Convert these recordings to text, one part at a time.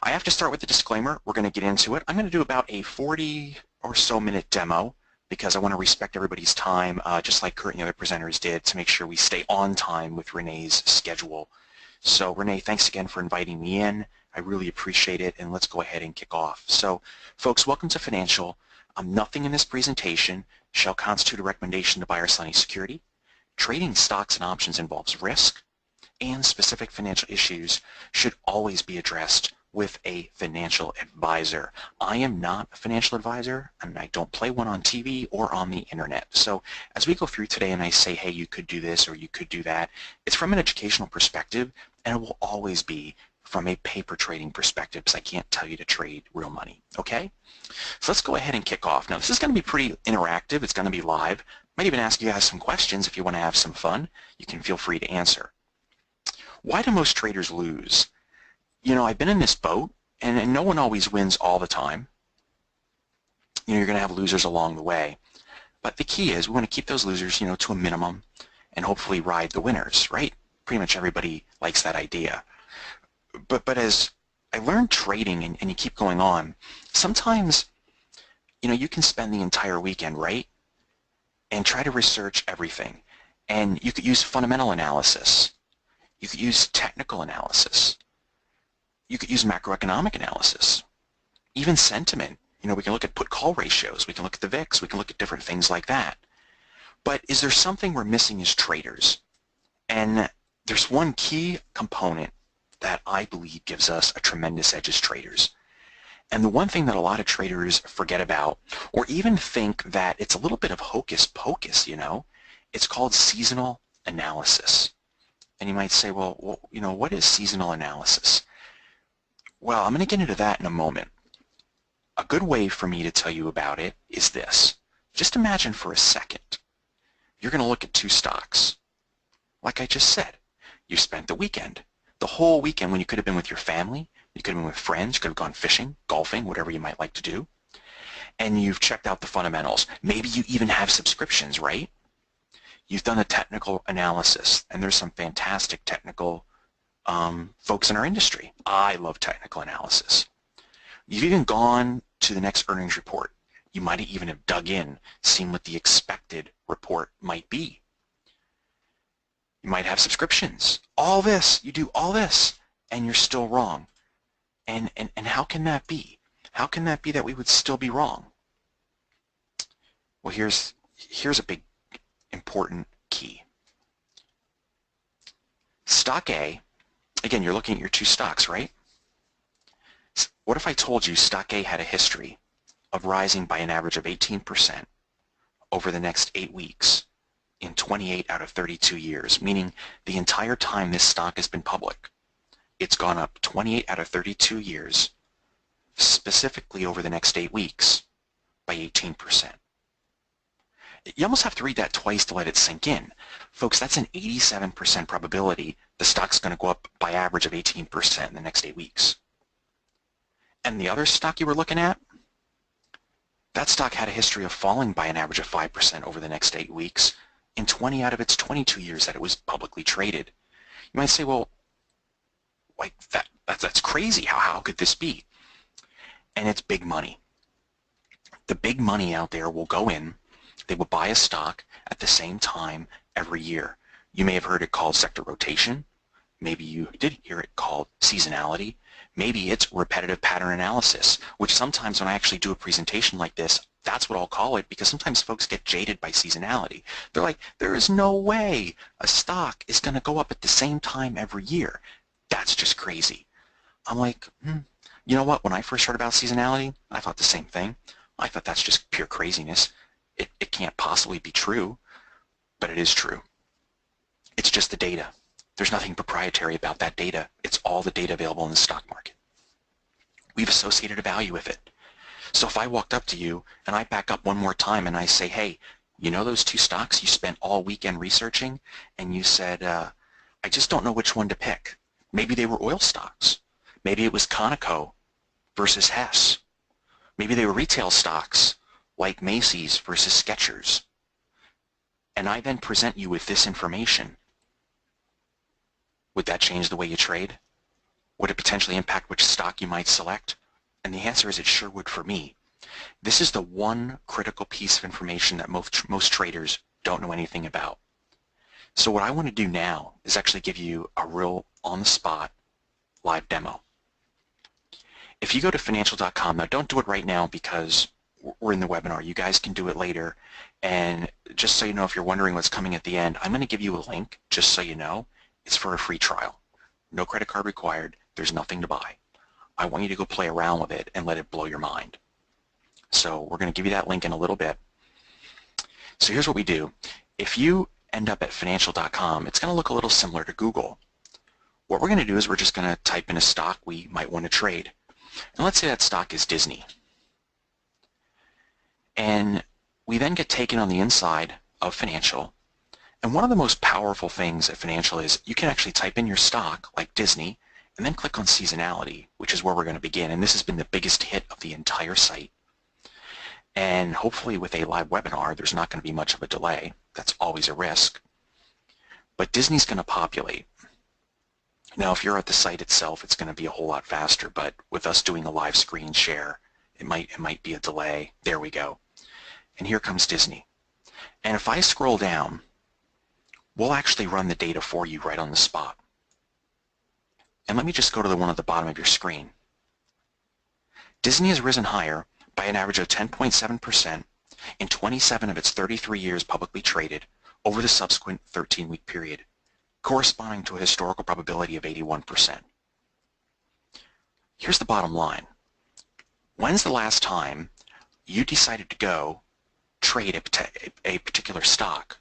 I have to start with the disclaimer. We're going to get into it. I'm going to do about a 40 or so minute demo because I want to respect everybody's time, just like Kurt and the other presenters did, to make sure we stay on time with Renee's schedule. So Renee, thanks again for inviting me in. I really appreciate it, and let's go ahead and kick off. So folks, welcome to Financial. Nothing in this presentation shall constitute a recommendation to buy or sell any security. Trading stocks and options involves risk, and specific financial issues should always be addressed with a financial advisor. I am not a financial advisor, and I don't play one on TV or on the internet. So as we go through today and I say, hey, you could do this or you could do that, it's from an educational perspective, and it will always be from a paper trading perspective, because I can't tell you to trade real money, okay? So let's go ahead and kick off. Now this is going to be pretty interactive. It's going to be live. Might even ask you guys some questions if you want to have some fun. You can feel free to answer. Why do most traders lose? You know, I've been in this boat, and no one always wins all the time. You know, you're going to have losers along the way. But the key is we want to keep those losers, you know, to a minimum and hopefully ride the winners, right? Pretty much everybody likes that idea. But as I learned trading and you keep going on, sometimes, you know, you can spend the entire weekend, right, and try to research everything. And you could use fundamental analysis. You could use technical analysis. You could use macroeconomic analysis. Even sentiment. You know, we can look at put-call ratios. We can look at the VIX. We can look at different things like that. But is there something we're missing as traders? And there's one key component that I believe gives us a tremendous edge as traders. And the one thing that a lot of traders forget about, or even think that it's a little bit of hocus pocus, you know, it's called seasonal analysis. And you might say, well, you know, what is seasonal analysis? Well, I'm going to get into that in a moment. A good way for me to tell you about it is this. Just imagine for a second, you're going to look at two stocks. Like I just said, you spent the weekend. The whole weekend when you could have been with your family, you could have been with friends, you could have gone fishing, golfing, whatever you might like to do, and you've checked out the fundamentals. Maybe you even have subscriptions, right? You've done a technical analysis, and there's some fantastic technical folks in our industry. I love technical analysis. You've even gone to the next earnings report. You might even have dug in, seen what the expected report might be. You might have subscriptions. All this, you do all this, and you're still wrong. And how can that be? How can that be that we would still be wrong? Well, here's a big important key. Stock A, again, you're looking at your two stocks, right? What if I told you stock A had a history of rising by an average of 18% over the next 8 weeks in 28 out of 32 years, meaning the entire time this stock has been public, it's gone up 28 out of 32 years, specifically over the next 8 weeks, by 18%. You almost have to read that twice to let it sink in. Folks, that's an 87% probability the stock's going to go up by average of 18% in the next 8 weeks. And the other stock you were looking at, that stock had a history of falling by an average of 5% over the next 8 weeks in 20 out of its 22 years that it was publicly traded. You might say, well, like that's crazy. How could this be? And it's big money. The big money out there will go in. They will buy a stock at the same time every year. You may have heard it called sector rotation. Maybe you did hear it called seasonality. Maybe it's repetitive pattern analysis, which sometimes when I actually do a presentation like this, that's what I'll call it, because sometimes folks get jaded by seasonality. They're like, there is no way a stock is going to go up at the same time every year. That's just crazy. I'm like, you know what? When I first heard about seasonality, I thought the same thing. I thought that's just pure craziness. It can't possibly be true, but it is true. It's just the data. There's nothing proprietary about that data. It's all the data available in the stock market. We've associated a value with it. So if I walked up to you and I back up one more time and I say, hey, you know those two stocks you spent all weekend researching? And you said, I just don't know which one to pick. Maybe they were oil stocks. Maybe it was Conoco versus Hess. Maybe they were retail stocks like Macy's versus Skechers. And I then present you with this information. Would that change the way you trade? Would it potentially impact which stock you might select? And the answer is it sure would for me. This is the one critical piece of information that most traders don't know anything about. So what I want to do now is actually give you a real on-the-spot live demo. If you go to financial.com, now don't do it right now because we're in the webinar. You guys can do it later. And just so you know, if you're wondering what's coming at the end, I'm going to give you a link just so you know. It's for a free trial. No credit card required. There's nothing to buy. I want you to go play around with it and let it blow your mind. So we're going to give you that link in a little bit. So here's what we do. If you end up at financial.com, it's going to look a little similar to Google. What we're going to do is we're just going to type in a stock we might want to trade. And let's say that stock is Disney. And we then get taken on the inside of Financial. And one of the most powerful things at Financial is you can actually type in your stock, like Disney, and then click on seasonality, which is where we're going to begin. And this has been the biggest hit of the entire site. And hopefully with a live webinar, there's not going to be much of a delay. That's always a risk. But Disney's going to populate. Now, if you're at the site itself, it's going to be a whole lot faster. But with us doing a live screen share, it might be a delay. There we go. And here comes Disney. And if I scroll down, we'll actually run the data for you right on the spot. And let me just go to the one at the bottom of your screen. Disney has risen higher by an average of 10.7% in 27 of its 33 years publicly traded over the subsequent 13-week period, corresponding to a historical probability of 81%. Here's the bottom line. When's the last time you decided to go trade a particular stock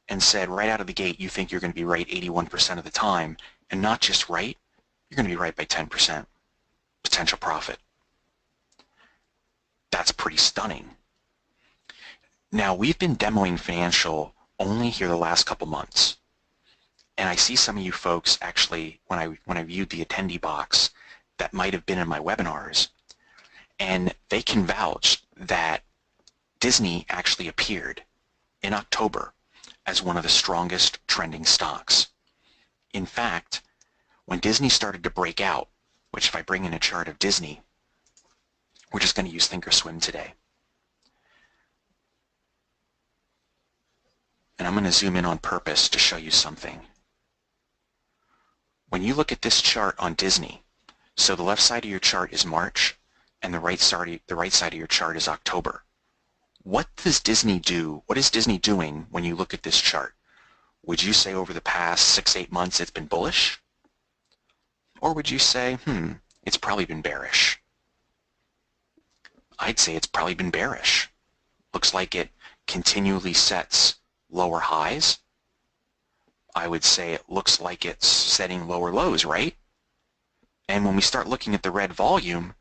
and said right out of the gate you think you're going to be right 81% of the time, and not just right, you're going to be right by 10% potential profit? That's pretty stunning. Now, we've been demoing Financial only here the last couple months. And I see some of you folks actually, when I viewed the attendee box, that might have been in my webinars, and they can vouch that Disney actually appeared in October as one of the strongest trending stocks. In fact, when Disney started to break out, which if I bring in a chart of Disney, we're just going to use Thinkorswim today. And I'm going to zoom in on purpose to show you something. When you look at this chart on Disney, so the left side of your chart is March, and the right side of your chart is October. What does Disney do? What is Disney doing when you look at this chart? Would you say over the past 6-8 months it's been bullish? Or would you say, it's probably been bearish? I'd say it's probably been bearish. Looks like it continually sets lower highs. I would say it looks like it's setting lower lows, right? And when we start looking at the red volume,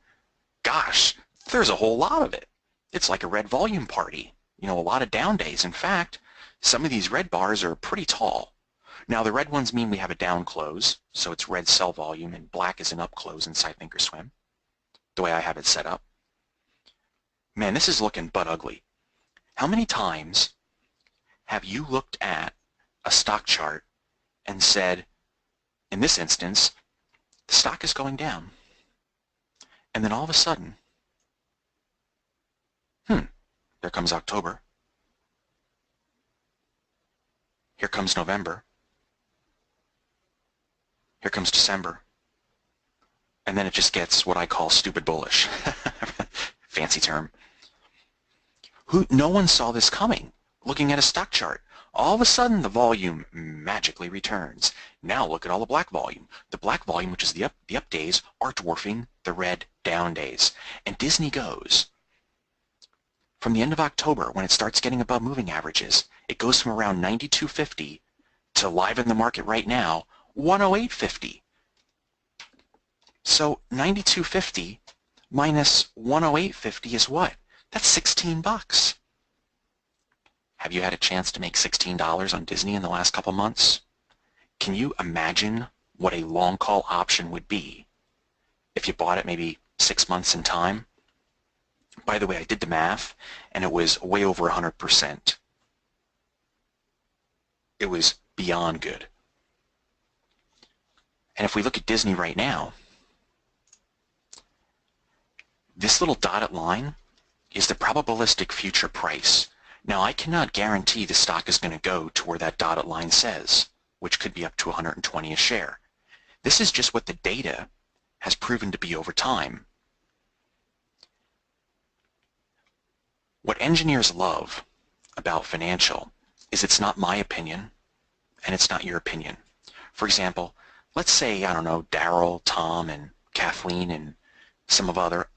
gosh, there's a whole lot of it. It's like a red volume party. You know, a lot of down days. In fact, some of these red bars are pretty tall. Now, the red ones mean we have a down close, so it's red sell volume, and black is an up close inside Thinkorswim, the way I have it set up. Man, this is looking butt ugly. How many times have you looked at a stock chart and said, in this instance, the stock is going down, and then all of a sudden, there comes October, here comes November, here comes December, and then it just gets what I call stupid bullish. Fancy term. No one saw this coming. Looking at a stock chart, all of a sudden the volume magically returns. Now look at all the black volume. The black volume, which is the up days, are dwarfing the red down days. And Disney goes from the end of October, when it starts getting above moving averages, it goes from around 92.50 to live in the market right now, 108.50. So 92.50 minus 108.50 is what? That's 16 bucks. Have you had a chance to make $16 on Disney in the last couple months? Can you imagine what a long call option would be if you bought it maybe 6 months in time? By the way, I did the math, and it was way over 100%. It was beyond good. And if we look at Disney right now, This little dotted line is the probabilistic future price. Now, I cannot guarantee the stock is going to go to where that dotted line says, which could be up to 120 a share. This is just what the data has proven to be over time. What engineers love about financial is it's not my opinion and it's not your opinion. For example, let's say, I don't know, Daryl, Tom, and Kathleen and some other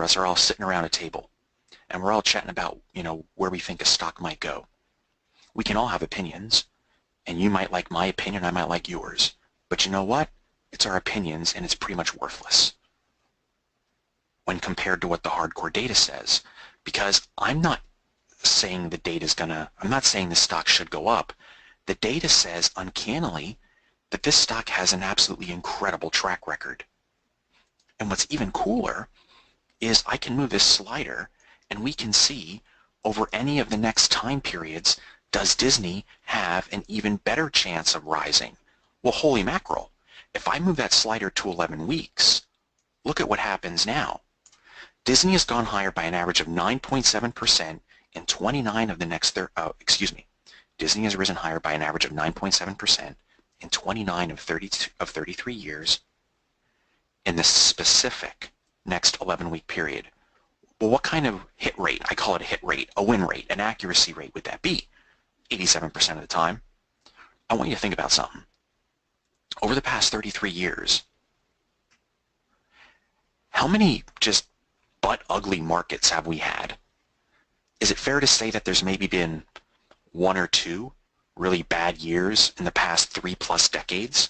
us are all sitting around a table and we're all chatting about, where we think a stock might go. We can all have opinions, and you might like my opinion, I might like yours. But you know what? It's our opinions, and it's pretty much worthless when compared to what the hardcore data says. Because I'm not saying I'm not saying the stock should go up. The data says uncannily that this stock has an absolutely incredible track record. And what's even cooler is I can move this slider and we can see over any of the next time periods, does Disney have an even better chance of rising? Well, holy mackerel. If I move that slider to 11 weeks, look at what happens now. Disney has gone higher by an average of 9.7% in 29 of the next, Disney has risen higher by an average of 9.7% in 29 of 33 years in the specific next 11-week period. Well, what kind of hit rate, I call it a hit rate, a win rate, an accuracy rate would that be? 87% of the time. I want you to think about something. Over the past 33 years, how many just butt-ugly markets have we had? Is it fair to say that there's maybe been one or two really bad years in the past 3+ decades?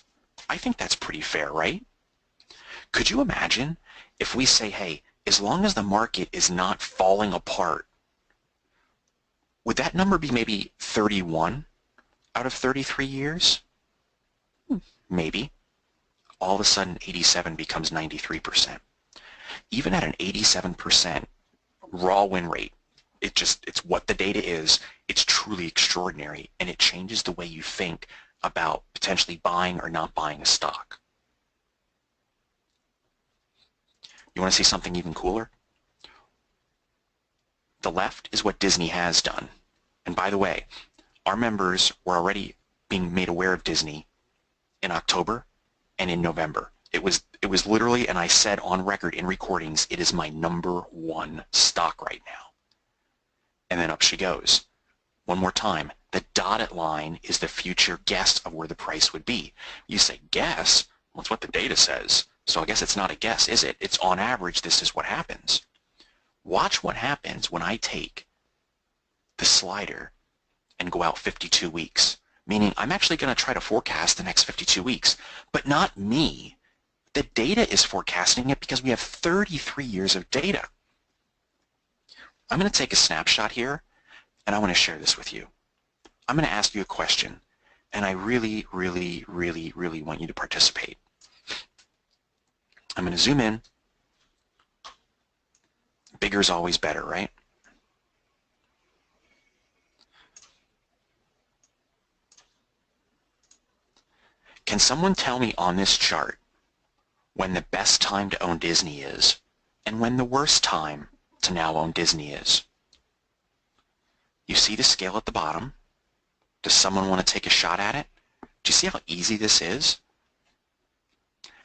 I think that's pretty fair, right? Could you imagine if we say, hey, as long as the market is not falling apart, would that number be maybe 31 out of 33 years? Maybe. All of a sudden, 87 becomes 93%. Even at an 87% raw win rate, it's what the data is. It's truly extraordinary, and it changes the way you think about potentially buying or not buying a stock. You want to see something even cooler? The left is what Disney has done. And by the way, our members were already being made aware of Disney in October and in November. It was literally, and I said on record in recordings, it is my #1 stock right now. And then up she goes. One more time, the dotted line is the future guess of where the price would be. You say, guess? Well, it's what the data says. So I guess it's not a guess, is it? It's on average, this is what happens. Watch what happens when I take the slider and go out 52 weeks. Meaning I'm actually going to try to forecast the next 52 weeks. But not me. The data is forecasting it because we have 33 years of data. I'm going to take a snapshot here, and I want to share this with you. I'm going to ask you a question, and I really, really, really, really want you to participate. I'm going to zoom in. Bigger is always better, right? Can someone tell me on this chart when the best time to own Disney is and when the worst time to now own Disney is? You see the scale at the bottom? Does someone want to take a shot at it? Do you see how easy this is?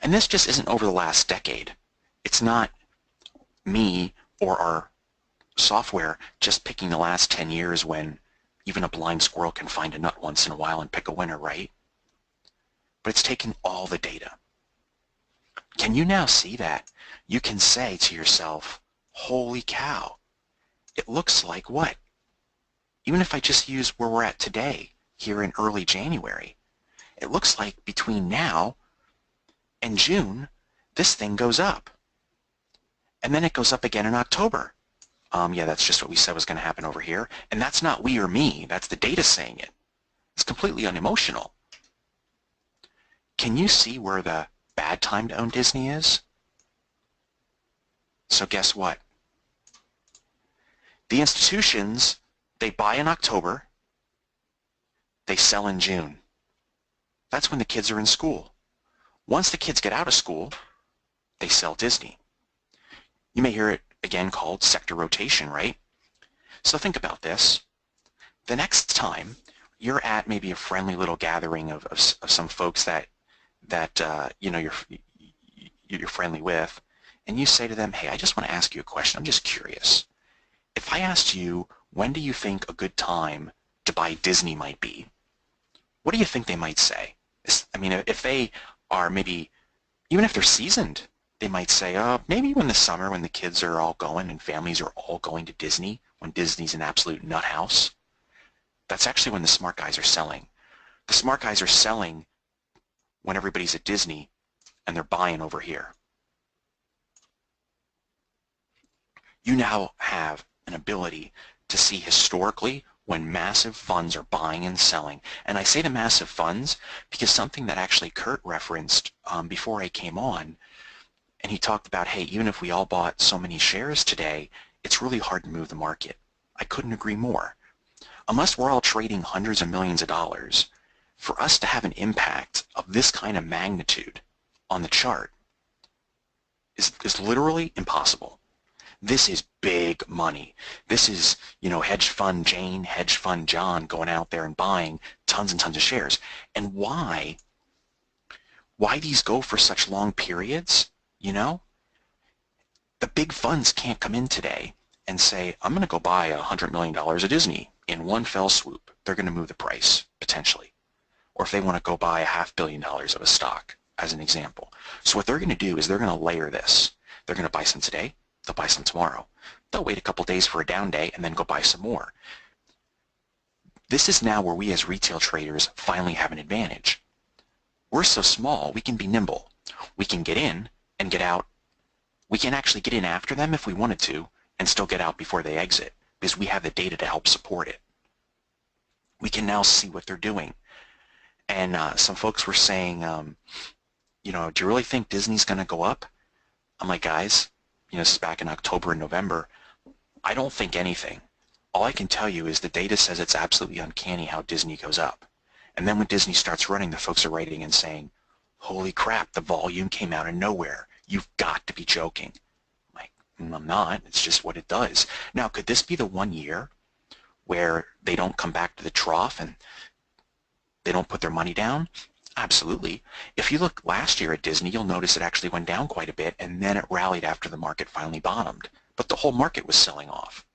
And this just isn't over the last decade. It's not me or our software just picking the last 10 years when even a blind squirrel can find a nut once in a while and pick a winner, right? But it's taking all the data. Can you now see that? You can say to yourself, holy cow, it looks like what? Even if I just use where we're at today, here in early January, it looks like between now and June, this thing goes up. And then it goes up again in October. Yeah, that's just what we said was going to happen over here. And that's not we or me. That's the data saying it. It's completely unemotional. Can you see where the bad time to own Disney is? So guess what? The institutions, they buy in October, they sell in June. That's when the kids are in school. Once the kids get out of school, they sell Disney. You may hear it again called sector rotation, right? So think about this. The next time you're at maybe a friendly little gathering of some folks that you know you're friendly with, and you say to them, hey, I just want to ask you a question. I'm just curious. If I asked you, when do you think a good time to buy Disney might be? What do you think they might say? I mean, if they are maybe, even if they're seasoned, they might say, maybe when the summer, when the kids are all going and families are all going to Disney, when Disney's an absolute nut house. That's actually when the smart guys are selling. The smart guys are selling when everybody's at Disney and they're buying over here. You now have an ability to see historically when massive funds are buying and selling. And I say the massive funds because something that actually Kurt referenced before I came on, and he talked about, hey, even if we all bought so many shares today, it's really hard to move the market. I couldn't agree more. Unless we're all trading hundreds of millions of dollars, for us to have an impact of this kind of magnitude on the chart is literally impossible. This is big money. This is, you know, hedge fund Jane, hedge fund John going out there and buying tons and tons of shares. And why these go for such long periods, you know? The big funds can't come in today and say, I'm going to go buy $100 million of Disney in one fell swoop. They're going to move the price, potentially. Or if they want to go buy $500 million of a stock, as an example. So what they're going to do is they're going to layer this. They're going to buy some today. They'll buy some tomorrow. They'll wait a couple days for a down day and then go buy some more. This is now where we as retail traders finally have an advantage. We're so small, we can be nimble. We can get in and get out. We can actually get in after them if we wanted to and still get out before they exit because we have the data to help support it. We can now see what they're doing. And some folks were saying, you know, do you really think Disney's going to go up? I'm like, guys, you know, this is back in October and November. I don't think anything. All I can tell you is the data says it's absolutely uncanny how Disney goes up. And then when Disney starts running, the folks are writing and saying, holy crap, the volume came out of nowhere. You've got to be joking. I'm like, I'm not. It's just what it does. Now, could this be the 1 year where they don't come back to the trough and they don't put their money down? Absolutely. If you look last year at Disney, you'll notice it actually went down quite a bit, and then it rallied after the market finally bottomed. But the whole market was selling off.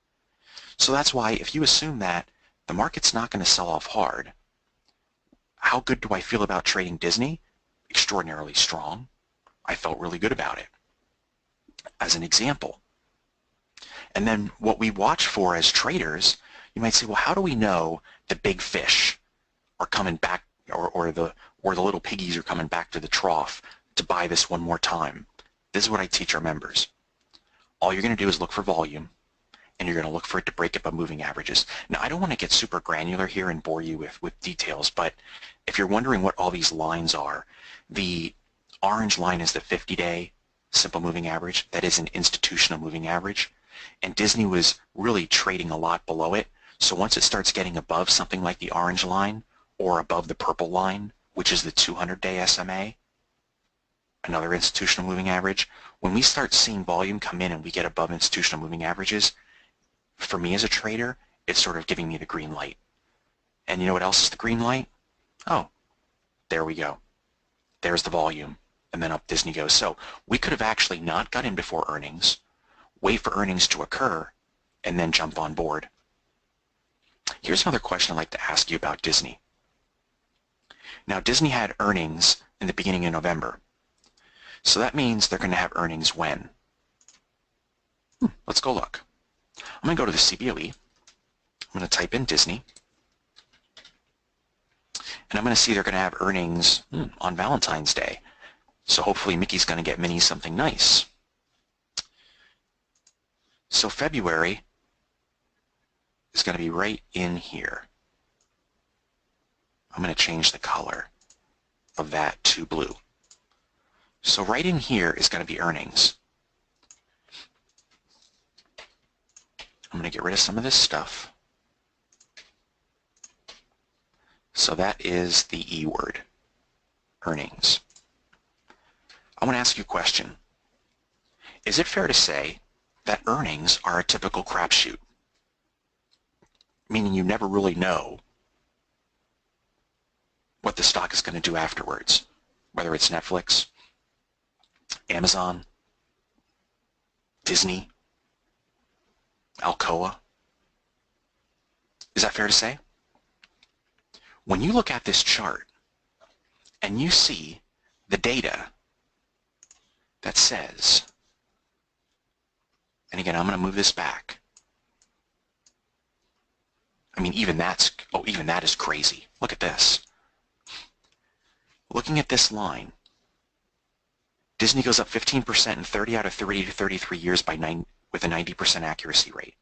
So that's why if you assume that the market's not going to sell off hard, how good do I feel about trading Disney? Extraordinarily strong. I felt really good about it, as an example. And then what we watch for as traders, you might say, well, how do we know the big fish are coming back, or the little piggies are coming back to the trough to buy this one more time? This is what I teach our members. All you're going to do is look for volume, and you're going to look for it to break above moving averages. Now, I don't want to get super granular here and bore you with details, but if you're wondering what all these lines are, the orange line is the 50-day simple moving average. That is an institutional moving average. And Disney was really trading a lot below it. So once it starts getting above something like the orange line or above the purple line, which is the 200-day SMA, another institutional moving average, when we start seeing volume come in and we get above institutional moving averages, for me as a trader, it's sort of giving me the green light. And you know what else is the green light? Oh, there we go. There's the volume. And then up Disney goes. So we could have actually not got in before earnings, wait for earnings to occur, and then jump on board. Here's another question I'd like to ask you about Disney. Now, Disney had earnings in the beginning of November. So that means they're going to have earnings when? Let's go look. I'm going to go to the CBOE. I'm going to type in Disney. And I'm going to see they're going to have earnings on Valentine's Day. So hopefully Mickey's going to get Minnie something nice. So February is going to be right in here. I'm going to change the color of that to blue. So right in here is going to be earnings. I'm going to get rid of some of this stuff. So that is the E word, earnings. I want to ask you a question. Is it fair to say that earnings are a typical crapshoot, meaning you never really know what the stock is going to do afterwards, whether it's Netflix, Amazon, Disney, Alcoa. Is that fair to say? When you look at this chart and you see the data that says, and again, I'm going to move this back. I mean, even that is crazy. Look at this. Looking at this line, Disney goes up 15% in 30 out of 30 to 33 years with a 90% accuracy rate.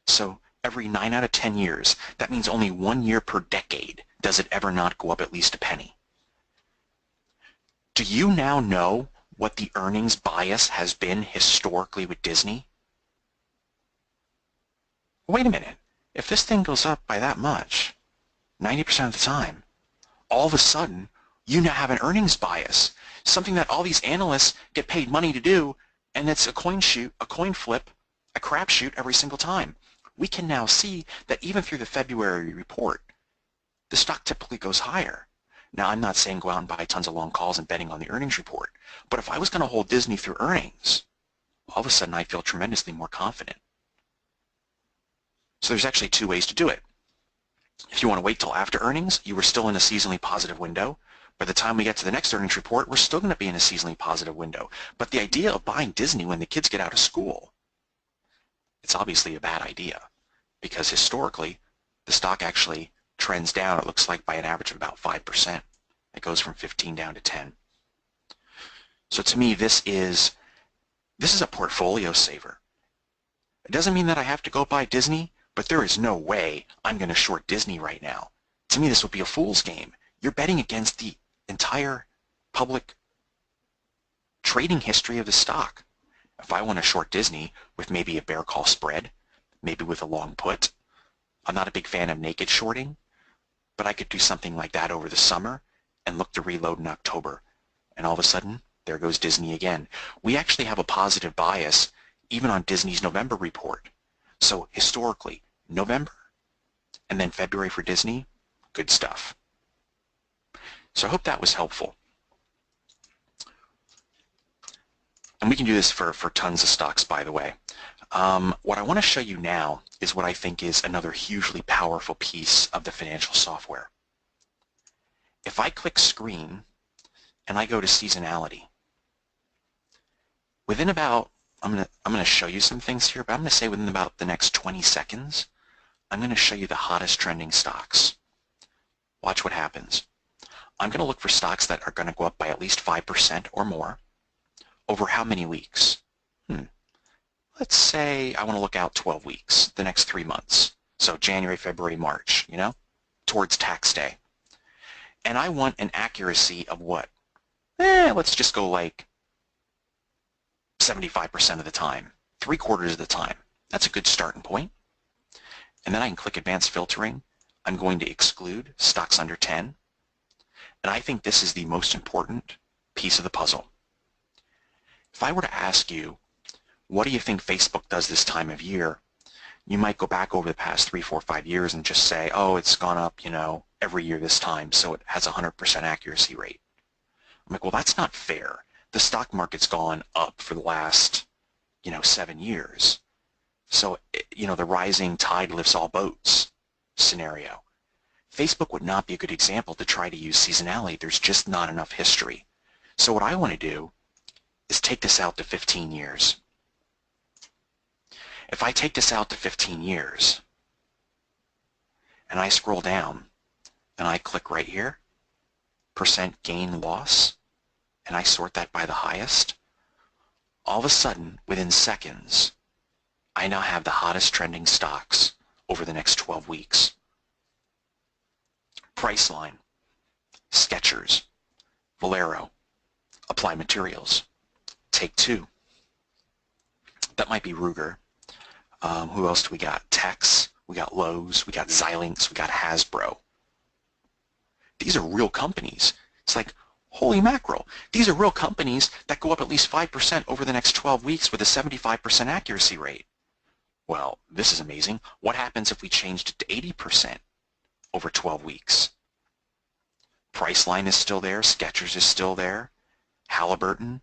So every 9 out of 10 years, that means only 1 year per decade does it ever not go up at least a penny. Do you now know what the earnings bias has been historically with Disney? Wait a minute. If this thing goes up by that much, 90% of the time, all of a sudden, you now have an earnings bias, something that all these analysts get paid money to do, and it's a coin flip, a crapshoot every single time. We can now see that even through the February report, the stock typically goes higher. Now, I'm not saying go out and buy tons of long calls and betting on the earnings report, but if I was going to hold Disney through earnings, all of a sudden I feel tremendously more confident. So there's actually two ways to do it. If you want to wait till after earnings, you were still in a seasonally positive window. By the time we get to the next earnings report, we're still going to be in a seasonally positive window. But the idea of buying Disney when the kids get out of school, it's obviously a bad idea because historically, the stock actually trends down, it looks like, by an average of about 5%. It goes from 15 down to 10. So to me, this is a portfolio saver. It doesn't mean that I have to go buy Disney, but there is no way I'm going to short Disney right now. To me, this would be a fool's game. You're betting against the entire public trading history of the stock. If I want to short Disney with maybe a bear call spread, maybe with a long put, I'm not a big fan of naked shorting, but I could do something like that over the summer and look to reload in October. And all of a sudden, there goes Disney again. We actually have a positive bias even on Disney's November report. So historically, November and then February for Disney, good stuff. So I hope that was helpful. And we can do this for tons of stocks, by the way. What I want to show you now is what I think is another hugely powerful piece of the financial software. If I click Screen and I go to Seasonality, within about, I'm going to show you some things here, but I'm going to say within about the next 20 seconds, I'm going to show you the hottest trending stocks. Watch what happens. I'm going to look for stocks that are going to go up by at least 5% or more over how many weeks? Let's say I want to look out 12 weeks, the next 3 months. So January, February, March, towards tax day. And I want an accuracy of what? Let's just go like 75% of the time, 3/4 of the time. That's a good starting point. And then I can click Advanced Filtering. I'm going to exclude stocks under 10. And I think this is the most important piece of the puzzle. If I were to ask you, what do you think Facebook does this time of year? You might go back over the past 3, 4, 5 years and just say, oh, it's gone up, every year this time, so it has a 100% accuracy rate. I'm like, well, that's not fair. The stock market's gone up for the last, 7 years. So, the rising tide lifts all boats scenario. Facebook would not be a good example to try to use seasonality. There's just not enough history. So what I want to do is take this out to 15 years. If I take this out to 15 years and I scroll down and I click right here, percent gain loss, and I sort that by the highest, all of a sudden, within seconds, I now have the hottest trending stocks over the next 12 weeks. Priceline, Skechers, Valero, Applied Materials, Take-Two. That might be Ruger. Who else do we got? Tex, we got Lowe's, we got Xilinx, we got Hasbro. These are real companies. It's like, Holy mackerel, these are real companies that go up at least 5% over the next 12 weeks with a 75% accuracy rate. Well, this is amazing. What happens if we changed it to 80% over 12 weeks? Priceline is still there, Skechers is still there, Halliburton,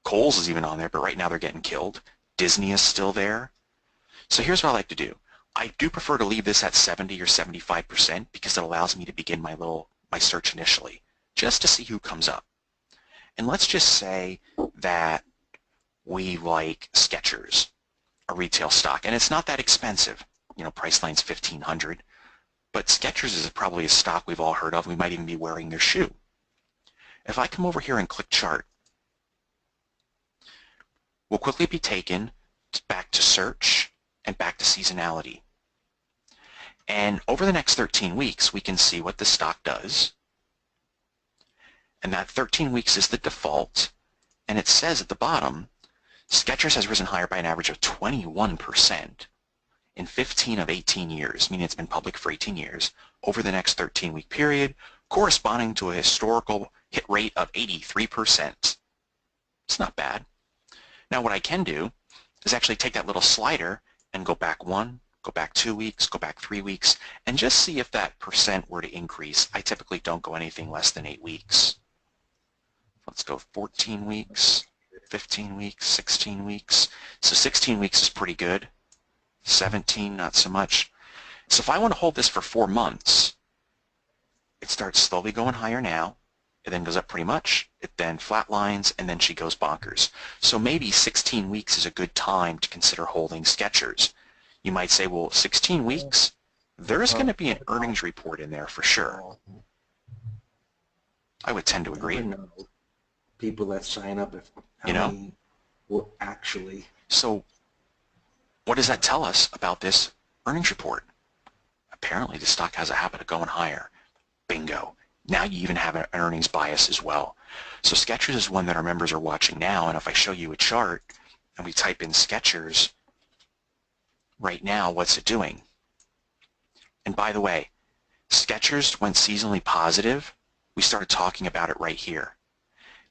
Kohl's is even on there, but right now they're getting killed. Disney is still there. So here's what I like to do. I do prefer to leave this at 70 or 75% because it allows me to begin my search initially, just to see who comes up. And let's just say that we like Skechers, a retail stock, and it's not that expensive. You know, Priceline's $1,500, but Skechers is probably a stock we've all heard of. We might even be wearing their shoe. If I come over here and click chart, we'll quickly be taken back to search and back to seasonality. And over the next 13 weeks, we can see what the stock does. And that 13 weeks is the default. And it says at the bottom, Skechers has risen higher by an average of 21% in 15 of 18 years, meaning it's been public for 18 years, over the next 13-week period, corresponding to a historical hit rate of 83%. It's not bad. Now what I can do is actually take that little slider and go back 1, go back 2 weeks, go back 3 weeks, and just see if that percent were to increase. I typically don't go anything less than 8 weeks. Let's go 14 weeks, 15 weeks, 16 weeks. So 16 weeks is pretty good. 17, not so much. So if I want to hold this for 4 months, it starts slowly going higher now. It then goes up pretty much. It then flatlines, and then she goes bonkers. So maybe 16 weeks is a good time to consider holding Skechers. You might say, well, 16 weeks, there's going to be an earnings report in there for sure. I would tend to agree. People that sign up, you know, will actually. So what does that tell us about this earnings report? Apparently the stock has a habit of going higher. Bingo. Now you even have an earnings bias as well. So Skechers is one that our members are watching now, and if I show you a chart and we type in Skechers right now, what's it doing? And by the way, Skechers went seasonally positive. We started talking about it right here.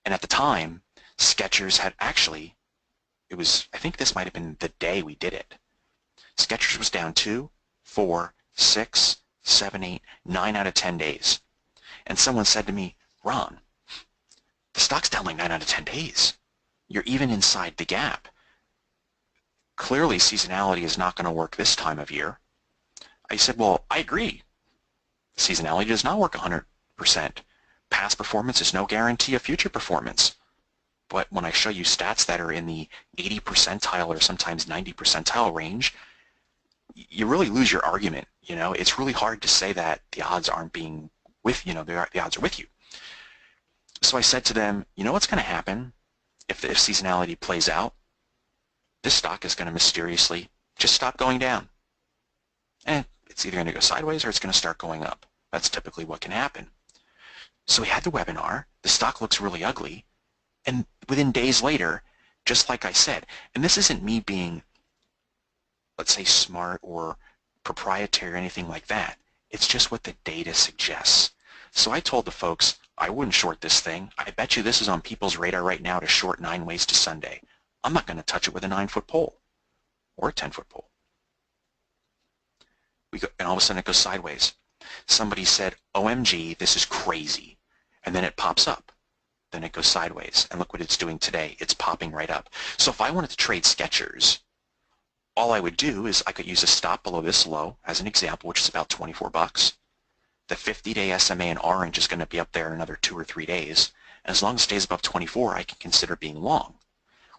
And at the time, Skechers had actually, I think this might have been the day we did it. Skechers was down 2, 4, 6, 7, 8, 9 out of 10 days. And someone said to me, Ron, the stock's down like 9 out of 10 days. You're even inside the gap. Clearly, seasonality is not going to work this time of year. I said, well, I agree. Seasonality does not work 100%. Past performance is no guarantee of future performance. But when I show you stats that are in the 80 percentile or sometimes 90 percentile range, you really lose your argument. You know, it's really hard to say that the odds aren't being with, you know, the odds are with you. So I said to them, you know what's going to happen if seasonality plays out? This stock is going to mysteriously just stop going down. And it's either going to go sideways or it's going to start going up. That's typically what can happen. So we had the webinar. The stock looks really ugly. And within days later, just like I said, and this isn't me being, let's say, smart or proprietary or anything like that. It's just what the data suggests. So I told the folks, I wouldn't short this thing. I bet you this is on people's radar right now to short 9 ways to Sunday. I'm not going to touch it with a 9-foot pole or a 10-foot pole. And all of a sudden it goes sideways. Somebody said, OMG, this is crazy. And then it pops up. Then it goes sideways. And look what it's doing today. It's popping right up. So if I wanted to trade Skechers, all I would do is I could use a stop below this low as an example, which is about 24 bucks. The 50-day SMA in orange is going to be up there in another 2 or 3 days. And as long as it stays above 24, I can consider being long.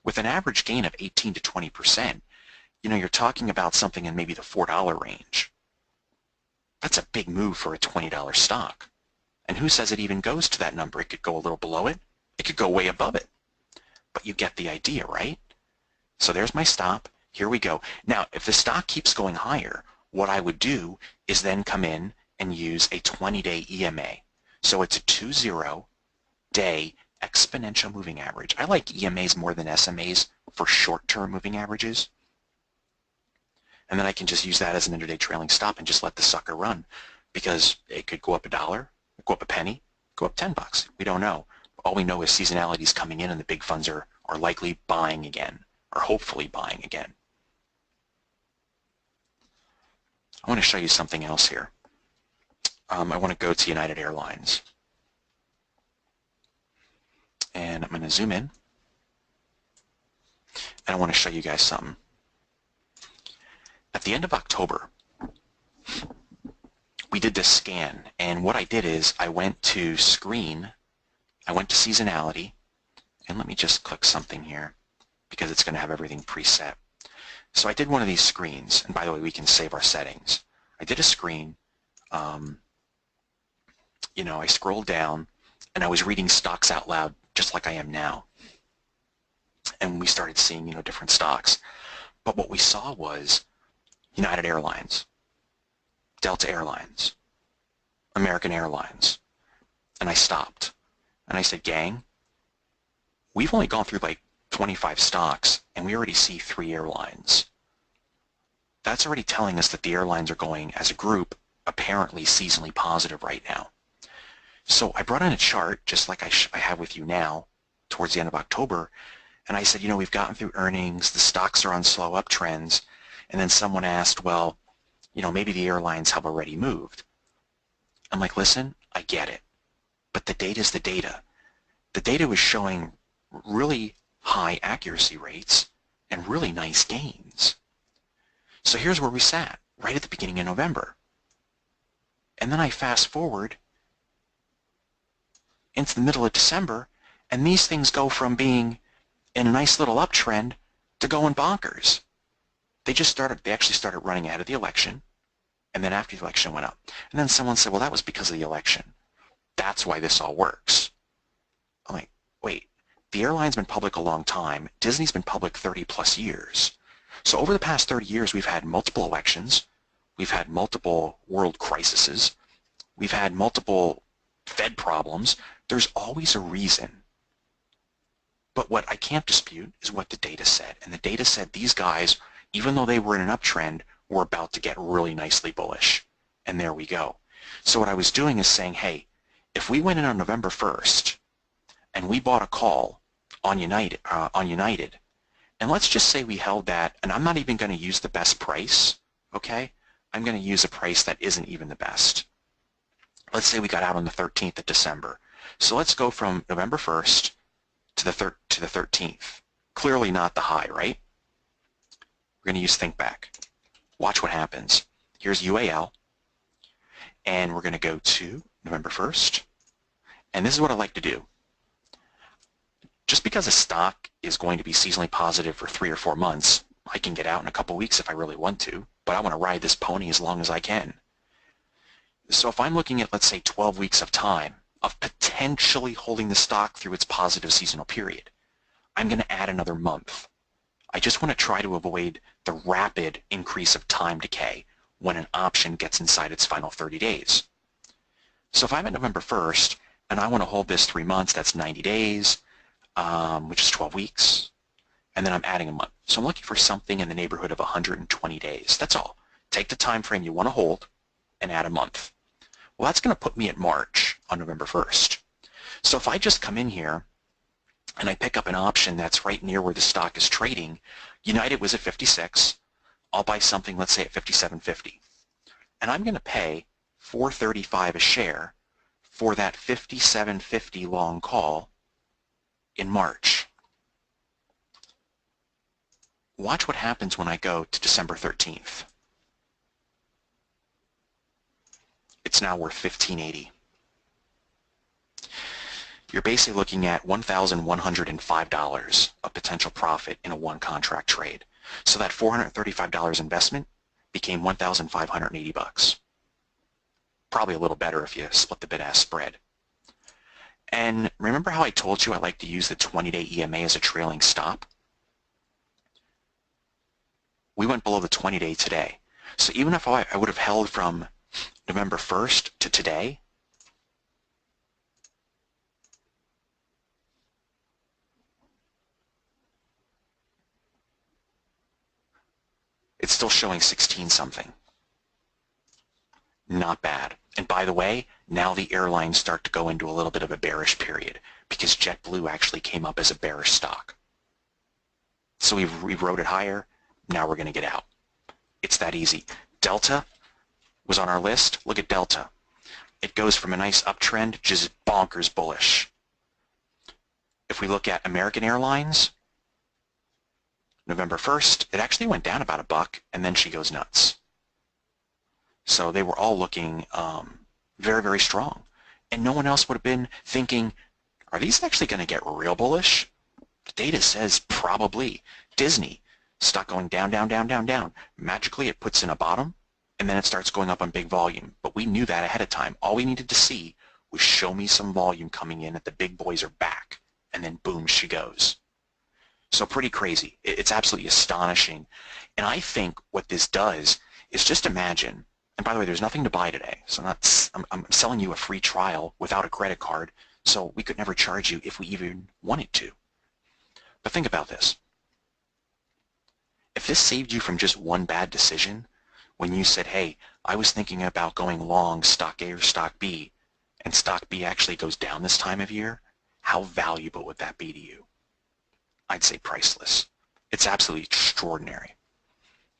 With an average gain of 18 to 20%, you know, you're talking about something in maybe the $4 range. That's a big move for a $20 stock. And who says it even goes to that number? It could go a little below it. It could go way above it. But you get the idea, right? So there's my stop. Here we go. Now, if the stock keeps going higher, what I would do is then come in and use a 20-day EMA. So it's a 20-day exponential moving average. I like EMAs more than SMAs for short-term moving averages. And then I can just use that as an intraday trailing stop and just let the sucker run, because it could go up $1, go up a penny, go up 10 bucks. We don't know. All we know is seasonality is coming in and the big funds are likely buying again, or hopefully buying again. I want to show you something else here. I want to go to United Airlines. And I'm going to zoom in. And I want to show you guys something. At the end of October, we did this scan, and what I did is I went to screen, I went to seasonality, and let me just click something here because it's going to have everything preset. So I did one of these screens, and by the way, we can save our settings. I did a screen, you know, I scrolled down, and I was reading stocks out loud just like I am now. And we started seeing, you know, different stocks. But what we saw was United Airlines, Delta Airlines, American Airlines. And I stopped. And I said, gang, we've only gone through like 25 stocks, and we already see 3 airlines. That's already telling us that the airlines are going, as a group, apparently seasonally positive right now. So I brought in a chart, just like I have with you now, towards the end of October, and I said, you know, we've gotten through earnings, the stocks are on slow uptrends, and then someone asked, well, you know, maybe the airlines have already moved. I'm like, listen, I get it, but the data's the data. The data was showing really high accuracy rates and really nice gains. So here's where we sat, right at the beginning of November. And then I fast forward into the middle of December, and these things go from being in a nice little uptrend to going bonkers. They actually started running ahead of the election, and then after the election went up. And then someone said, well, that was because of the election. That's why this all works. I'm like, wait, the airline's been public a long time. Disney's been public 30 plus years. So over the past 30 years, we've had multiple elections. We've had multiple world crises. We've had multiple Fed problems. There's always a reason. But what I can't dispute is what the data said. And the data said these guys, even though they were in an uptrend, were about to get really nicely bullish. And there we go. So what I was doing is saying, hey, if we went in on November 1st and we bought a call on United, and let's just say we held that, and I'm not even going to use the best price, okay? I'm going to use a price that isn't even the best. Let's say we got out on the 13th of December. So let's go from November 1st to the 13th. Clearly not the high, right? We're going to use think back. Watch what happens. Here's UAL, and we're going to go to November 1st, and this is what I like to do. Just because a stock is going to be seasonally positive for 3 or 4 months, I can get out in a couple weeks if I really want to, but I want to ride this pony as long as I can. So if I'm looking at, let's say, 12 weeks of time of potentially holding the stock through its positive seasonal period, I'm going to add another month. I just want to try to avoid the rapid increase of time decay when an option gets inside its final 30 days. So if I'm at November 1st and I want to hold this 3 months, that's 90 days, which is 12 weeks, and then I'm adding a month. So I'm looking for something in the neighborhood of 120 days. That's all. Take the time frame you want to hold and add a month. Well, that's going to put me at March on November 1st. So if I just come in here and I pick up an option that's right near where the stock is trading, United was at 56. I'll buy something, let's say, at 57.50. And I'm going to pay $4.35 a share for that 57.50 long call in March. Watch what happens when I go to December 13th. It's now worth $15.80. You're basically looking at $1,105 of potential profit in a one contract trade. So that $435 investment became $1,580. Probably a little better if you split the bid-ask spread. And remember how I told you I like to use the 20-day EMA as a trailing stop? We went below the 20-day today. So even if I would have held from November 1st to today, it's still showing 16 something. Not bad. And by the way, now the airlines start to go into a little bit of a bearish period. because JetBlue actually came up as a bearish stock. So we rode it higher. Now we're going to get out. It's that easy. Delta was on our list. Look at Delta. It goes from a nice uptrend, just bonkers bullish. If we look at American Airlines, November 1st, it actually went down about $1, and then she goes nuts. So they were all looking very, very strong. And no one else would have been thinking, are these actually going to get real bullish? The data says probably. Disney, stock going down, down, down, down, down. Magically, it puts in a bottom, and then it starts going up on big volume. But we knew that ahead of time. All we needed to see was show me some volume coming in that the big boys are back. And then boom, she goes. So pretty crazy. It's absolutely astonishing. And I think what this does is just imagine, and by the way, there's nothing to buy today. So I'm selling you a free trial without a credit card, so we could never charge you if we even wanted to. But think about this. If this saved you from just one bad decision, when you said, hey, I was thinking about going long stock A or stock B, and stock B actually goes down this time of year, how valuable would that be to you? I'd say priceless. It's absolutely extraordinary.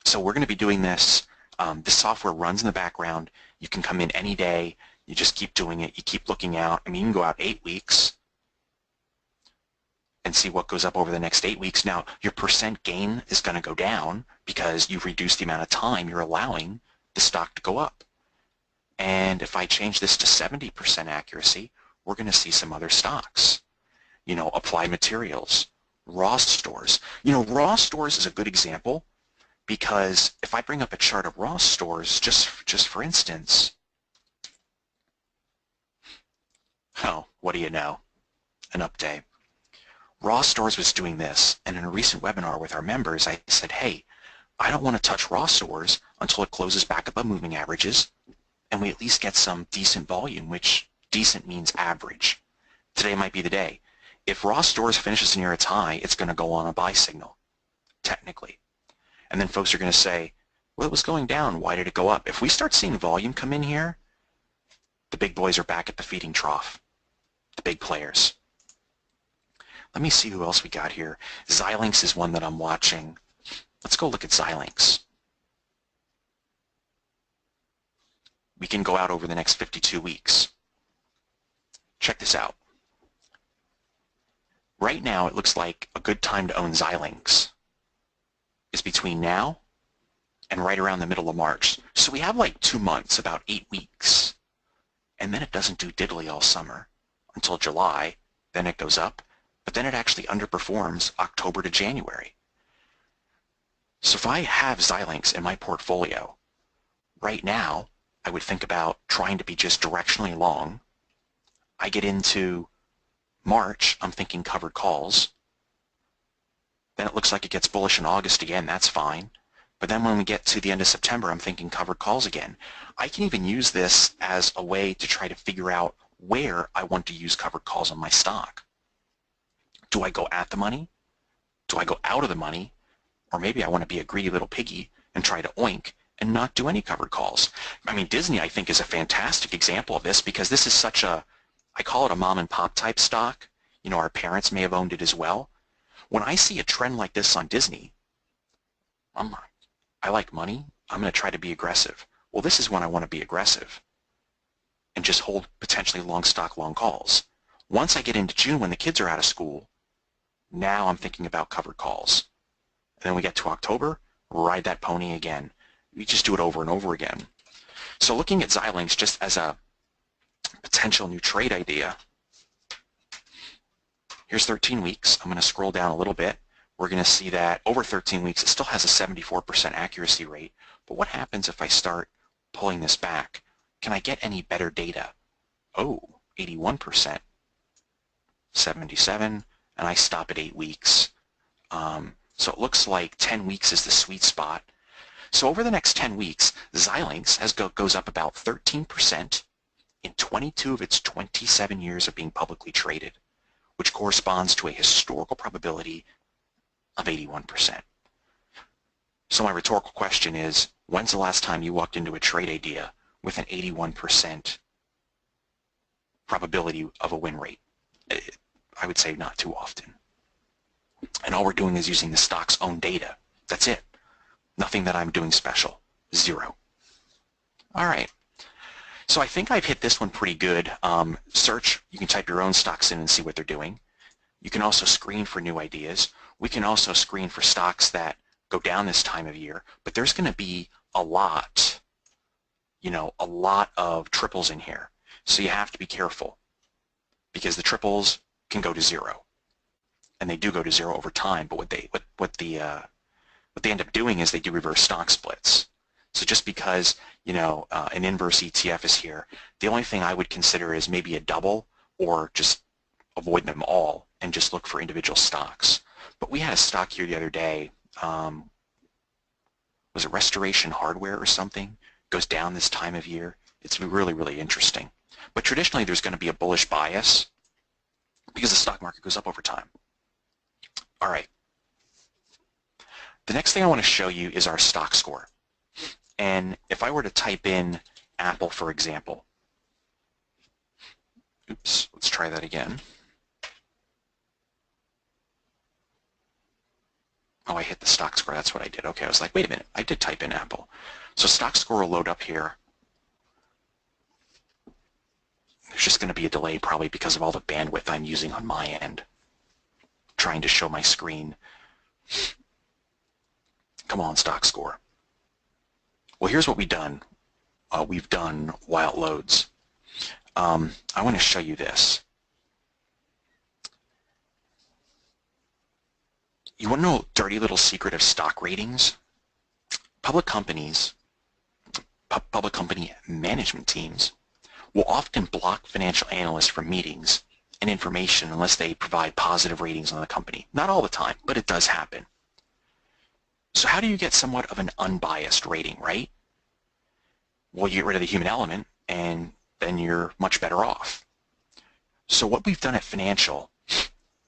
So we're going to be doing this. This software runs in the background. You can come in any day. You just keep doing it. You keep looking out. I mean, you can go out 8 weeks and see what goes up over the next 8 weeks. Now, your percent gain is going to go down because you've reduced the amount of time you're allowing the stock to go up. And if I change this to 70% accuracy, we're going to see some other stocks. You know, Applied Materials, Ross Stores. You know, Ross Stores is a good example because if I bring up a chart of Ross Stores, just for instance, oh, what do you know? An update. Ross Stores was doing this, and in a recent webinar with our members, I said, hey, I don't want to touch Ross Stores until it closes back above moving averages, and we at least get some decent volume, which decent means average. Today might be the day. If Ross Stores finishes near its high, it's going to go on a buy signal, technically. And then folks are going to say, well, it was going down. Why did it go up? If we start seeing volume come in here, the big boys are back at the feeding trough, the big players. Let me see who else we got here. Xilinx is one that I'm watching. Let's go look at Xilinx. We can go out over the next 52 weeks. Check this out. Right now, it looks like a good time to own Xilinx is between now and right around the middle of March. So we have like 2 months, about 8 weeks. And then it doesn't do diddly all summer until July. Then it goes up. But then it actually underperforms October to January. So if I have Xilinx in my portfolio, right now, I would think about trying to be just directionally long. I get into March, I'm thinking covered calls. Then it looks like it gets bullish in August again, that's fine. But then when we get to the end of September, I'm thinking covered calls again. I can even use this as a way to try to figure out where I want to use covered calls on my stock. Do I go at the money? Do I go out of the money? Or maybe I want to be a greedy little piggy and try to oink and not do any covered calls. I mean, Disney, I think, is a fantastic example of this because this is such a, I call it a mom and pop type stock. You know, our parents may have owned it as well. When I see a trend like this on Disney, I like money. I'm going to try to be aggressive. Well, this is when I want to be aggressive and just hold potentially long stock, long calls. Once I get into June when the kids are out of school, now I'm thinking about covered calls. And then we get to October, ride that pony again. We just do it over and over again. So looking at Xilinx just as a potential new trade idea, here's 13 weeks. I'm going to scroll down a little bit. We're going to see that over 13 weeks, it still has a 74% accuracy rate. But what happens if I start pulling this back? Can I get any better data? Oh, 81%, 77%. And I stop at 8 weeks. So it looks like 10 weeks is the sweet spot. So over the next 10 weeks, Xilinx goes up about 13% in 22 of its 27 years of being publicly traded, which corresponds to a historical probability of 81%. So my rhetorical question is, when's the last time you walked into a trade idea with an 81% probability of a win rate? I would say not too often. And all we're doing is using the stock's own data. That's it. Nothing that I'm doing special. Zero. All right. So I think I've hit this one pretty good. Search, you can type your own stocks in and see what they're doing. You can also screen for new ideas. We can also screen for stocks that go down this time of year, but there's going to be a lot, a lot of triples in here. So you have to be careful because the triples can go to zero, and they do go to zero over time. But what they end up doing is they do reverse stock splits. So just because an inverse ETF is here, the only thing I would consider is maybe a double, or just avoid them all and just look for individual stocks. But we had a stock here the other day. Was it Restoration Hardware or something? Goes down this time of year. It's really, really interesting. But traditionally, there's going to be a bullish bias because the stock market goes up over time. All right. The next thing I want to show you is our stock score. And if I were to type in Apple, for example, oops, let's try that again. Oh, I hit the stock score. That's what I did. Okay, I was like, wait a minute. I did type in Apple. So stock score will load up here. There's just going to be a delay probably because of all the bandwidth I'm using on my end, trying to show my screen. Come on, stock score. Well, here's what we've done. We've done while it loads. I want to show you this. You want to know a dirty little secret of stock ratings? Public companies, public company management teams will often block financial analysts from meetings and information unless they provide positive ratings on the company. Not all the time, but it does happen. So how do you get somewhat of an unbiased rating, right? Well, you get rid of the human element, and then you're much better off. So what we've done at Financial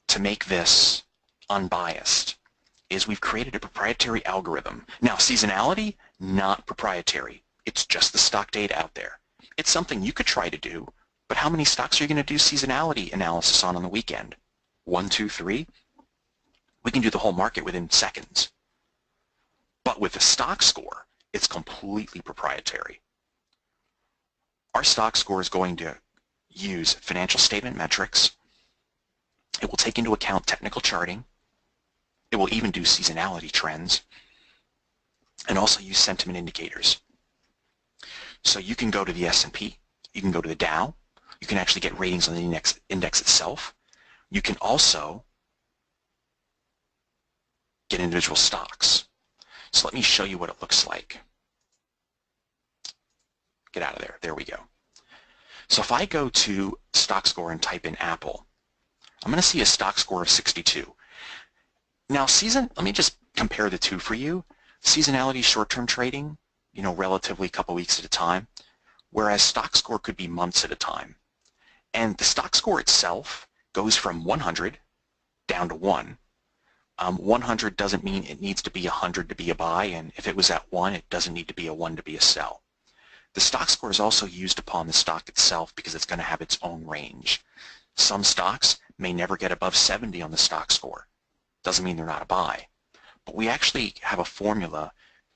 to make this unbiased is we've created a proprietary algorithm. Now, seasonality, not proprietary. It's just the stock data out there. It's something you could try to do, but how many stocks are you going to do seasonality analysis on the weekend? 1, 2, 3? We can do the whole market within seconds. But with the stock score, it's completely proprietary. Our stock score is going to use financial statement metrics. It will take into account technical charting. It will even do seasonality trends and also use sentiment indicators. So you can go to the S&P, you can go to the Dow, you can actually get ratings on the index itself. You can also get individual stocks. So let me show you what it looks like. Get out of there. There we go. So if I go to stock score and type in Apple, I'm going to see a stock score of 62. Now, let me just compare the two for you. Seasonality, short-term trading, relatively a couple weeks at a time, whereas stock score could be months at a time. And the stock score itself goes from 100 down to 1. 100 doesn't mean it needs to be 100 to be a buy, and if it was at 1, it doesn't need to be a 1 to be a sell. The stock score is also used upon the stock itself because it's going to have its own range. Some stocks may never get above 70 on the stock score. Doesn't mean they're not a buy. But we actually have a formula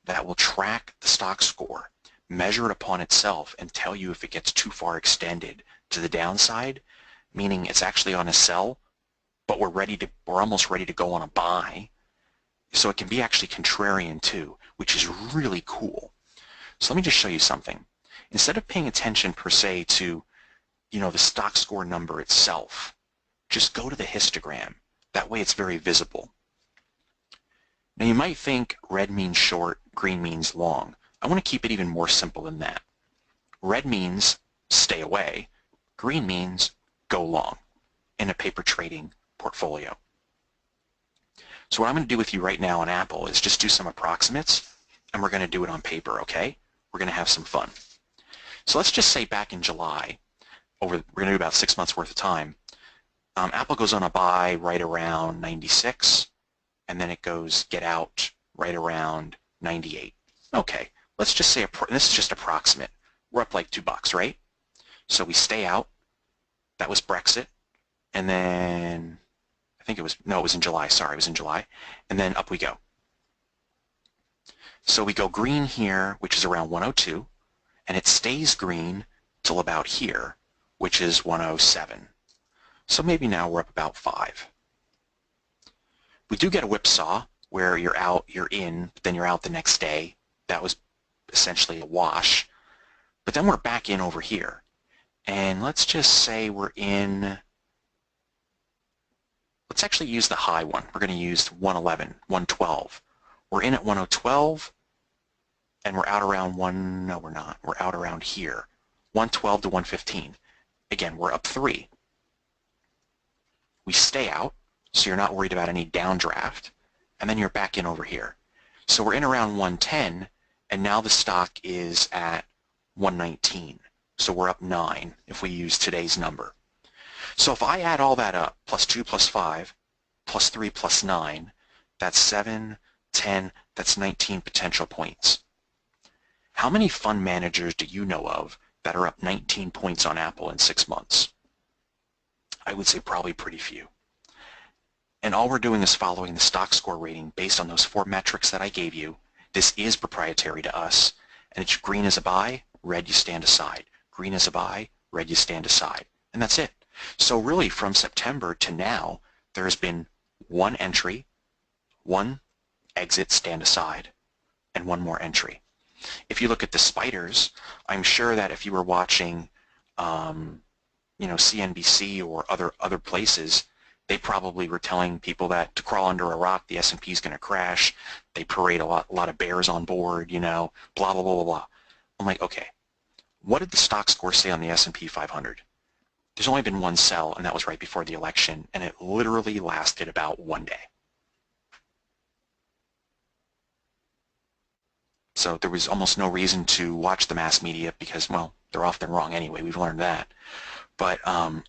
that will track the stock score, measure it upon itself, and tell you if it gets too far extended to the downside, meaning it's actually on a sell, but we're almost ready to go on a buy. So it can be actually contrarian too, which is really cool. So let me just show you something. Instead of paying attention per se to, the stock score number itself, just go to the histogram. That way it's very visible. Now you might think red means short, green means long. I want to keep it even more simple than that. Red means stay away. Green means go long in a paper trading portfolio. So what I'm going to do with you right now on Apple is just do some approximates, and we're going to do it on paper, okay? We're going to have some fun. So let's just say back in July, we're going to do about 6 months worth of time, Apple goes on a buy right around 96, and then it goes get out right around 98. Okay, let's just say, this is just approximate. We're up like $2, right? So we stay out. That was Brexit. and then I think it was, no, it was in July. Sorry, it was in July. And then up we go. So we go green here, which is around 102, and it stays green till about here, which is 107. So maybe now we're up about 5. We do get a whipsaw where you're out, you're in, but then you're out the next day. That was essentially a wash. But then we're back in over here. And let's just say we're in, let's actually use the high one. We're going to use 111, 112. We're in at 1012, and we're out around no we're not. We're out around here, 112 to 115. Again, we're up 3. We stay out, so you're not worried about any downdraft, and then you're back in over here. So we're in around 110, and now the stock is at 119. So we're up 9 if we use today's number. So if I add all that up, plus 2 plus 5, plus 3 plus 9, that's 7, 10, that's 19 potential points. How many fund managers do you know of that are up 19 points on Apple in 6 months? I would say probably pretty few. And all we're doing is following the stock score rating based on those 4 metrics that I gave you. This is proprietary to us. And it's green is a buy, red you stand aside. Green is a buy, red you stand aside. And that's it. So really from September to now, there has been 1 entry, 1 exit, stand aside, and 1 more entry. If you look at the spiders, I'm sure that if you were watching CNBC or other places, they probably were telling people that to crawl under a rock, the S&P is going to crash. They parade a lot of bears on board, blah, blah, blah, blah, blah. I'm like, okay, what did the stock score say on the S&P 500? There's only been 1 sell, and that was right before the election, and it literally lasted about 1 day. So there was almost no reason to watch the mass media because, well, they're often wrong anyway. We've learned that. But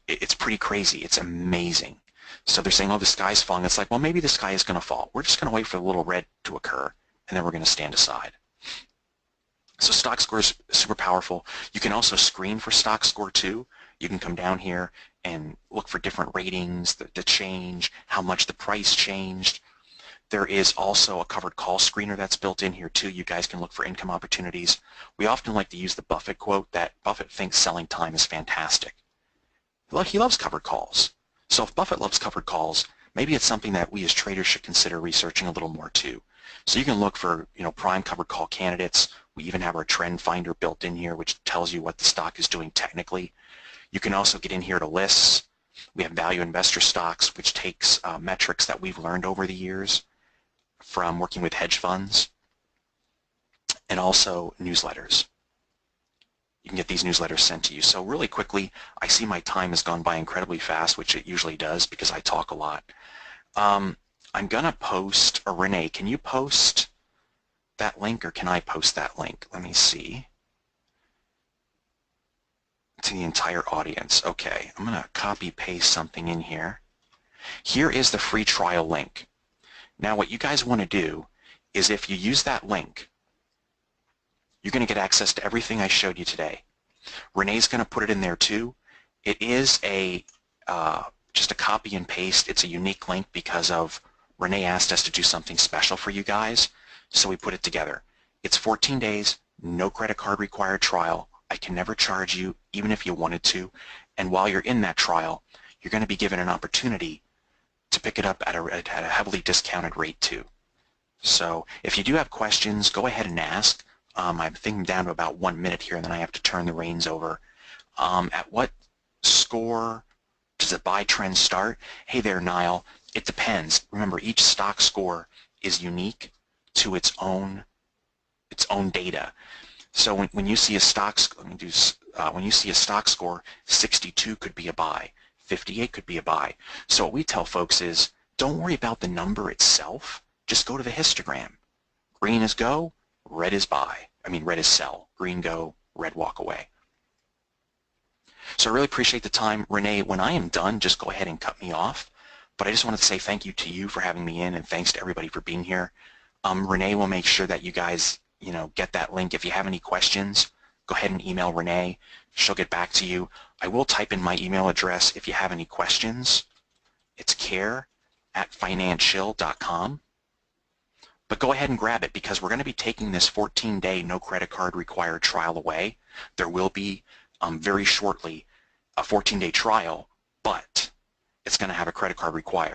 it's pretty crazy. It's amazing. So they're saying, oh, the sky's falling. It's like, well, maybe the sky is going to fall. We're just going to wait for the little red to occur, and then we're going to stand aside. So stock score is super powerful. You can also screen for stock score too. You can come down here and look for different ratings, the change, how much the price changed. There is also a covered call screener that's built in here too. You guys can look for income opportunities. We often like to use the Buffett quote that Buffett thinks selling time is fantastic. He loves covered calls. So if Buffett loves covered calls, maybe it's something that we as traders should consider researching a little more too. So you can look for prime covered call candidates. We even have our trend finder built in here, which tells you what the stock is doing technically. You can also get in here to lists. We have value investor stocks, which takes metrics that we've learned over the years from working with hedge funds, and also newsletters. You can get these newsletters sent to you. So really quickly, I see my time has gone by incredibly fast, which it usually does because I talk a lot. I'm going to post, or Renee, can you post that link, or can I post that link? Let me see. To the entire audience. Okay, I'm going to copy paste something in here. Here is the free trial link. Now what you guys want to do is if you use that link, you're going to get access to everything I showed you today. Renee's going to put it in there too. It is just a copy and paste. It's a unique link because of Renee asked us to do something special for you guys, so we put it together. It's 14 days, no credit card required trial. I can never charge you, even if you wanted to. And while you're in that trial, you're going to be given an opportunity to pick it up at a heavily discounted rate too. So if you do have questions, go ahead and ask. I'm thinking down to about 1 minute here, and then I have to turn the reins over. At what score does a buy trend start? Hey there, Niall. It depends. Remember, each stock score is unique to its own data. So when you see a stock, when you see a stock score, 62 could be a buy, 58 could be a buy. So what we tell folks is, don't worry about the number itself. Just go to the histogram. Green is go, red is buy. Red is sell. Green go, red walk away. So I really appreciate the time. Renee, when I am done, just go ahead and cut me off. But I just wanted to say thank you to you for having me in, and thanks to everybody for being here. Renee will make sure that you guys get that link. If you have any questions, go ahead and email Renee. She'll get back to you. I will type in my email address if you have any questions. It's care@financial.com. But go ahead and grab it because we're going to be taking this 14-day no credit card required trial away. There will be very shortly a 14-day trial, but it's going to have a credit card required.